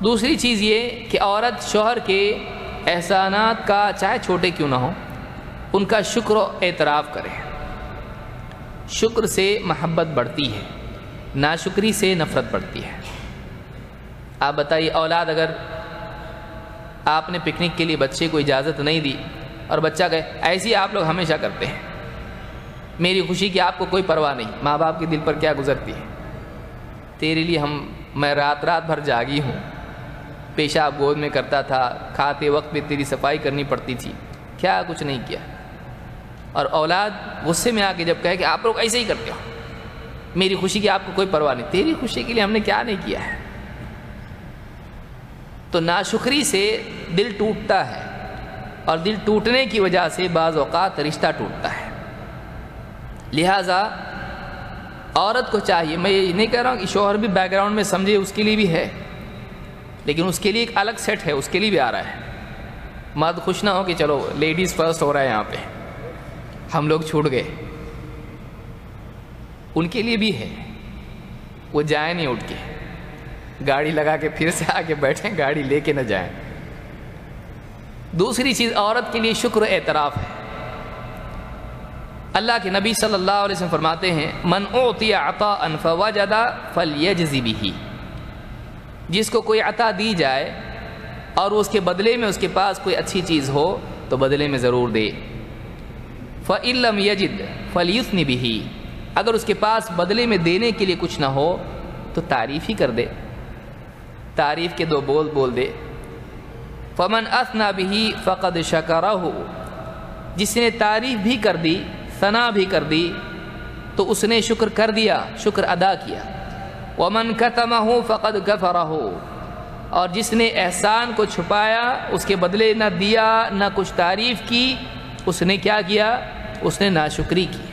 دوسری چیز یہ کہ عورت شوہر کے احسانات کا چاہے چھوٹے کیوں نہ ہوں ان کا شکر و اعتراف کرے. شکر سے محبت بڑھتی ہے، ناشکری سے نفرت بڑھتی ہے. آپ بتائیے، اولاد اگر آپ نے پکنک کے لیے بچے کو اجازت نہیں دی اور بچہ کہے ایسے ہی آپ لوگ ہمیشہ کرتے ہیں، میری خوشی کی آپ کو کوئی پرواہ نہیں، ماں باپ کے دل پر کیا گزرتی ہے؟ تیرے لیے میں رات بھر جاگی ہوں، پیشاب گود میں کرتا تھا، کھاتے وقت بھی تیری صفائی کرنی پڑتی تھی، کیا کچھ نہیں کیا. اور اولاد غصے میں آ کے جب کہے کہ آپ لوگ ایسے ہی کرتے ہو، میری خوشی کی آپ کو کوئی پرواہ نہیں، تیری خوشی کے لیے ہم نے کیا نہیں کیا ہے. تو ناشکری سے دل ٹوٹتا ہے، اور دل ٹوٹنے کی وجہ سے بعض اوقات رشتہ ٹوٹتا ہے. لہٰذا عورت کو چاہیے، میں یہ نہیں کہہ رہا ہوں کہ شوہر بھی بیک گراؤنڈ میں سمجھے، اس کے لیے بھی ہے، لیکن اس کے لیے ایک الگ سیٹ ہے، اس کے لیے بھی آ رہا ہے. مرد خوش نہ ہو کہ چلو لیڈیز فرسٹ ہو رہا ہے یہاں پہ، ہم لوگ چھوٹ گئے. ان کے لیے بھی ہے، وہ جائیں نہیں اٹھ کے، گاڑی لگا کے پھر سے آ کے بیٹھیں، گاڑی لے کے نہ جائیں. دوسری چیز عورت کے لیے شکر و اعتراف ہے. اللہ کے نبی صلی اللہ علیہ وسلم فرماتے ہیں من اعطی عطاء فوجد فلیجز بہ، جس کو کوئی عطا دی جائے اور اس کے بدلے میں اس کے پاس کوئی اچھی چیز ہو تو بدلے میں ضرور دے. فإن لم یجد فلیثن بہ، اگر اس کے پاس بدلے میں دینے کے لیے کچھ نہ ہو تو تعریف ہی کر دے، تعریف کے دو بول دے. فمن اثنى بہ فقد شکرہ، جس نے تعریف بھی کر دی، ثنا بھی کر دی، تو اس نے شکر کر دیا، شکر ادا کیا. ومن کتمہ فقد کفرہ، اور جس نے احسان کو چھپایا، اس کے بدلے نہ دیا نہ کچھ تعریف کی، اس نے کیا کیا؟ اس نے ناشکری کی.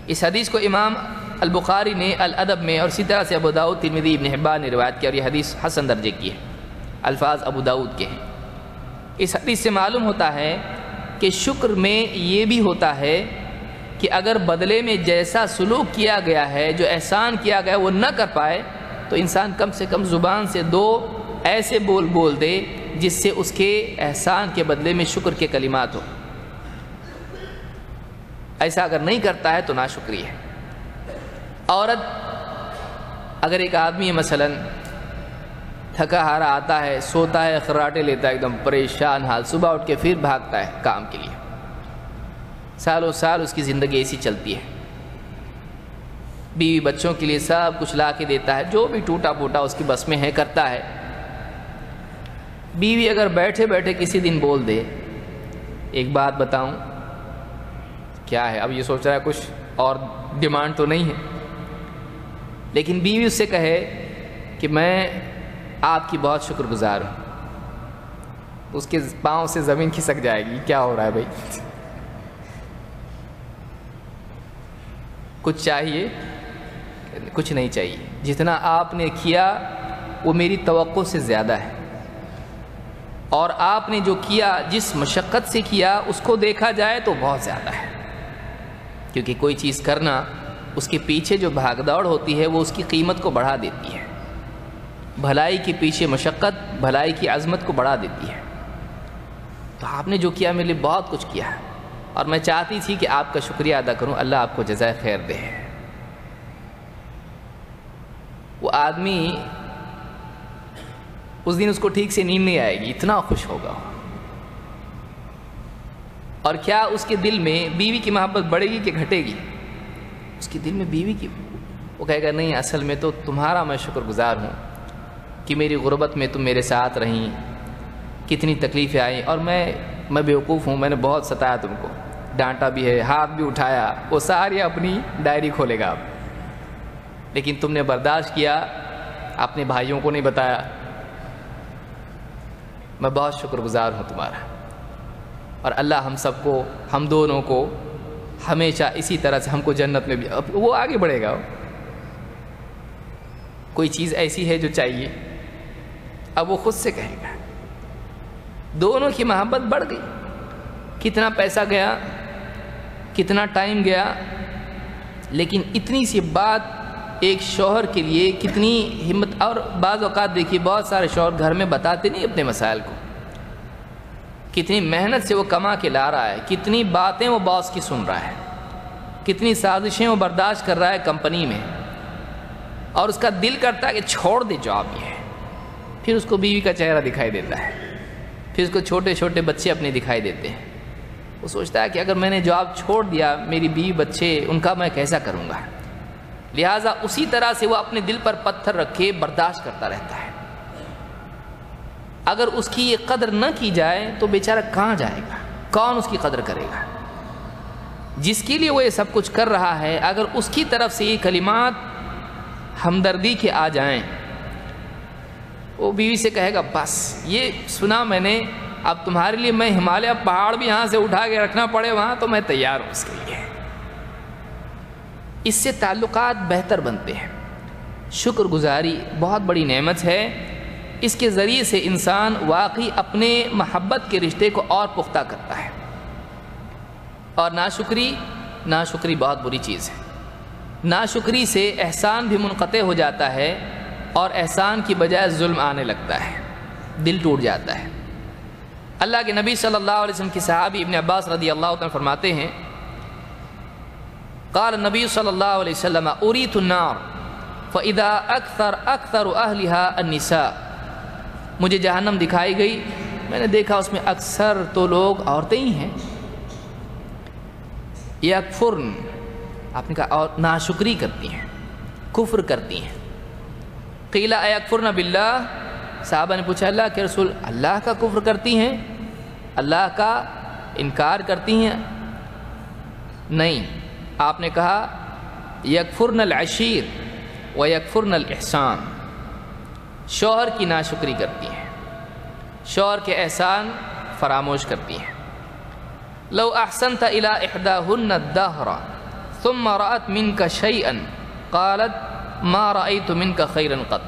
اس حدیث کو امام البخاری نے الادب میں اور اسی طرح سے ابو داؤد، ترمذی، ابن حبان نے روایت کیا، اور یہ حدیث حسن درجے کی ہے، الفاظ ابو داؤد کے ہیں. اس حدیث سے معلوم ہوتا ہے کہ شکر میں یہ بھی ہوتا ہے کہ اگر بدلے میں جیسا سلوک کیا گیا ہے، جو احسان کیا گیا وہ نہ کر پائے، تو انسان کم سے کم زبان سے دو ایسے بول دے جس سے اس کے احسان کے بدلے میں شکر کے کلمات ہو. ایسا اگر نہیں کرتا ہے تو ناشکری ہے. عورت اگر ایک آدمی مثلا تھکا ہارا آتا ہے، سوتا ہے، خراٹے لیتا ہے، ایک دم پریشان حال، صبح اٹھ کے پھر بھاگتا ہے کام کے لیے، سالوں سال اس کی زندگی ایسی چلتی ہے. بیوی بچوں کے لیے سب کچھ لا کے دیتا ہے، جو بھی ٹوٹا پھوٹا اس کی بس میں ہے کرتا ہے. بیوی اگر بیٹھے بیٹھے کسی دن بول دے ایک بات بتاؤں، کیا ہے، اب یہ سوچ رہا ہے کچھ اور ڈیمانڈ تو نہیں ہے، لیکن بیوی اس سے کہے کہ میں آپ کی بہت شکر گزار ہوں، اس کے پاؤں سے زمین کھسک جائے گی. کیا ہو رہا ہے بھائی؟ کچھ چاہیے؟ کچھ نہیں چاہیے. جتنا آپ نے کیا وہ میری توقع سے زیادہ ہے، اور آپ نے جو کیا، جس مشقت سے کیا، اس کو دیکھا جائے تو بہت زیادہ ہے. کیونکہ کوئی چیز کرنا، اس کے پیچھے جو بھاگ دوڑ ہوتی ہے وہ اس کی قیمت کو بڑھا دیتی ہے. بھلائی کے پیچھے مشقت بھلائی کی عظمت کو بڑھا دیتی ہے. تو آپ نے جو کیا میرے لیے بہت کچھ کیا ہے، اور میں چاہتی تھی کہ آپ کا شکریہ ادا کروں، اللہ آپ کو جزائے خیر دے. وہ آدمی اس دن اس کو ٹھیک سے نیند نہیں آئے گی، اتنا خوش ہوگا. اور کیا اس کے دل میں بیوی کی محبت بڑھے گی کہ گھٹے گی؟ اس کے دل میں بیوی کی، وہ کہے گا نہیں، اصل میں تو تمہارا میں شکر گزار ہوں کہ میری غربت میں تم میرے ساتھ رہیں، کتنی تکلیفیں آئیں، اور میں بیوقوف ہوں، میں نے بہت ستایا تم کو، ڈانٹا بھی ہے، ہاتھ بھی اٹھایا. وہ ساری اپنی ڈائری کھولے گا اب، لیکن تم نے برداشت کیا، اپنے بھائیوں کو نہیں بتایا. میں بہت شکر گزار ہوں تمہارا. اور اللہ ہم سب کو، ہم دونوں کو ہمیشہ اسی طرح سے ہم کو جنت میں بھی، وہ آگے بڑھے گا. کوئی چیز ایسی ہے جو چاہیے، اب وہ خود سے کہے گا. دونوں کی محبت بڑھ گئی. کتنا پیسہ گیا، کتنا ٹائم گیا، لیکن اتنی سی بات ایک شوہر کے لیے کتنی ہمت، اور بعض اوقات دیکھیے بہت سارے شوہر گھر میں بتاتے نہیں اپنے مسائل کو، کتنی محنت سے وہ کما کے لا رہا ہے، کتنی باتیں وہ باس کی سن رہا ہے، کتنی سازشیں وہ برداشت کر رہا ہے کمپنی میں، اور اس کا دل کرتا ہے کہ چھوڑ دے جاب یہ، پھر اس کو بیوی کا چہرہ دکھائی دیتا ہے، پھر اس کو چھوٹے چھوٹے بچے اپنے دکھائی دیتے ہیں، وہ سوچتا ہے کہ اگر میں نے جاب چھوڑ دیا میری بیوی بچے ان کا میں کیسا کروں گا، لہٰذا اسی طرح سے وہ اپنے دل پر پتھر رکھے برداشت کرتا رہتا ہے۔ اگر اس کی یہ قدر نہ کی جائے تو بیچارہ کہاں جائے گا، کون اس کی قدر کرے گا؟ جس کے لیے وہ یہ سب کچھ کر رہا ہے، اگر اس کی طرف سے یہ کلمات ہمدردی کے آ جائیں، وہ بیوی سے کہے گا بس یہ سنا میں نے، اب تمہارے لیے میں ہمالیہ پہاڑ بھی یہاں سے اٹھا کے رکھنا پڑے وہاں تو میں تیار ہوں اس کے لیے۔ اس سے تعلقات بہتر بنتے ہیں۔ شکر گزاری بہت بڑی نعمت ہے، اس کے ذریعے سے انسان واقعی اپنے محبت کے رشتے کو اور پختہ کرتا ہے، اور ناشکری بہت بری چیز ہے۔ ناشکری سے احسان بھی منقطع ہو جاتا ہے، اور احسان کی بجائے ظلم آنے لگتا ہے، دل ٹوٹ جاتا ہے۔ اللہ کے نبی صلی اللہ علیہ وسلم کی صحابی ابن عباس رضی اللہ عنہ فرماتے ہیں، قال النبی صلی اللہ علیہ وسلم اریت النار فاذا اکثر اہلها النساء، مجھے جہنم دکھائی گئی، میں نے دیکھا اس میں اکثر تو لوگ عورتیں ہی ہیں، یکفرن، آپ نے کہا اور ناشکری کرتی ہیں، کفر کرتی ہیں۔ قیل ایکفرن باللہ، صحابہ نے پوچھا اللہ کے رسول اللہ کا کفر کرتی ہیں، اللہ کا انکار کرتی ہیں؟ نہیں، آپ نے کہا یکفرن العشیر و یکفرن الاحسان، شوہر کی ناشکری کرتی ہیں، شوہر کے احسان فراموش کرتی ہیں۔ لو احسنت الى احداهن الدهر ثم رأت منك شيئا قالت ما رأيت منك خيرا قط،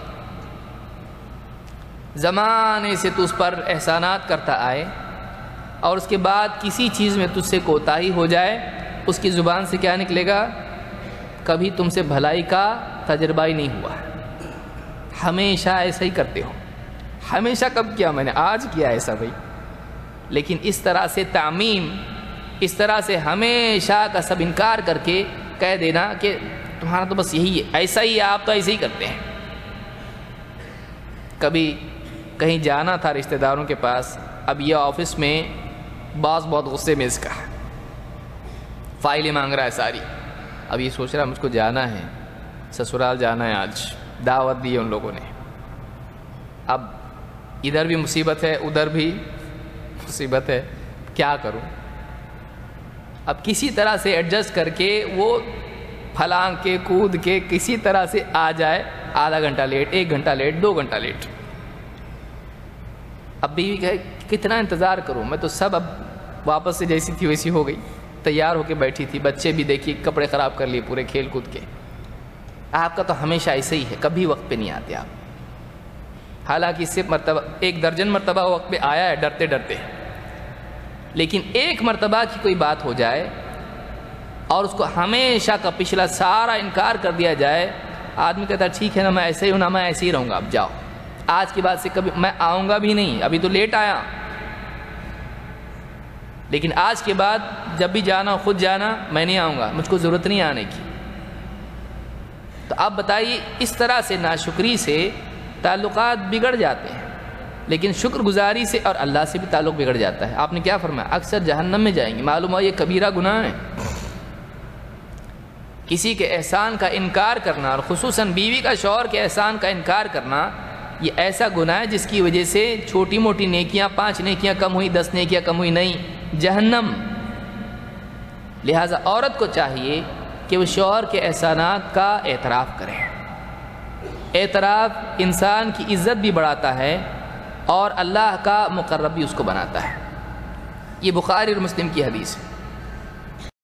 زمانے سے تو اس پر احسانات کرتا آئے اور اس کے بعد کسی چیز میں تجھ سے کوتاہی ہو جائے، اس کی زبان سے کیا نکلے گا؟ کبھی تم سے بھلائی کا تجربہ ہی نہیں ہوا، ہمیشہ ایسا ہی کرتے ہو۔ ہمیشہ کب کیا؟ میں نے آج کیا ایسا بھائی۔ لیکن اس طرح سے تعمیم، اس طرح سے ہمیشہ کا سب انکار کر کے کہہ دینا کہ تمہارا تو بس یہی ہے، ایسا ہی ہے، آپ تو ایسے ہی کرتے ہیں۔ کبھی کہیں جانا تھا رشتہ داروں کے پاس، اب یہ آفس میں باس بہت غصے میں اس کا فائلیں مانگ رہا ہے ساری، اب یہ سوچ رہا مجھ کو جانا ہے، سسرال جانا ہے، آج دعوت دی ہے ان لوگوں نے، اب ادھر بھی مصیبت ہے ادھر بھی مصیبت ہے، کیا کروں؟ اب کسی طرح سے ایڈجسٹ کر کے وہ پھلانگ کے کود کے کسی طرح سے آ جائے، آدھا گھنٹہ لیٹ، 1 گھنٹہ لیٹ، 2 گھنٹہ لیٹ۔ اب بیوی کہے کتنا انتظار کروں، میں تو سب اب واپس سے جیسی تھی ویسی ہو گئی، تیار ہو کے بیٹھی تھی، بچے بھی دیکھیے کپڑے خراب کر لیے پورے کھیل کود کے۔ آپ کا تو ہمیشہ ایسے ہی ہے، کبھی وقت پہ نہیں آتے آپ، حالانکہ اس سے مرتبہ 1 درجن مرتبہ وقت پہ آیا ہے ڈرتے ڈرتے، لیکن 1 مرتبہ کی کوئی بات ہو جائے اور اس کو ہمیشہ کا پچھلا سارا انکار کر دیا جائے، آدمی کہتا ہے ٹھیک ہے نا، میں ایسے ہی ہوں نا، میں ایسے ہی رہوں گا، اب جاؤ، آج کے بعد سے کبھی میں آؤں گا بھی نہیں، ابھی تو لیٹ آیا، لیکن آج کے بعد جب بھی جانا خود جانا، میں نہیں آؤں گا، مجھ کو ضرورت نہیں آنے کی۔ تو آپ بتائیے، اس طرح سے ناشکری سے تعلقات بگڑ جاتے ہیں، لیکن شکر گزاری سے اور اللہ سے بھی تعلق بگڑ جاتا ہے۔ آپ نے کیا فرمایا؟ اکثر جہنم میں جائیں گے، معلوم ہو یہ کبیرہ گناہ ہے۔ کسی کے احسان کا انکار کرنا، اور خصوصاً بیوی کا شوہر کے احسان کا انکار کرنا، یہ ایسا گناہ ہے جس کی وجہ سے چھوٹی موٹی نیکیاں، 5 نیکیاں کم ہوئی، 10 نیکیاں کم ہوئی، نہیں، جہنم۔ لہٰذا عورت کو چاہیے کہ وہ شوہر کے احسانات کا اعتراف کرے۔ اعتراف انسان کی عزت بھی بڑھاتا ہے اور اللہ کا مقرب بھی اس کو بناتا ہے۔ یہ بخاری اور مسلم کی حدیث ہے۔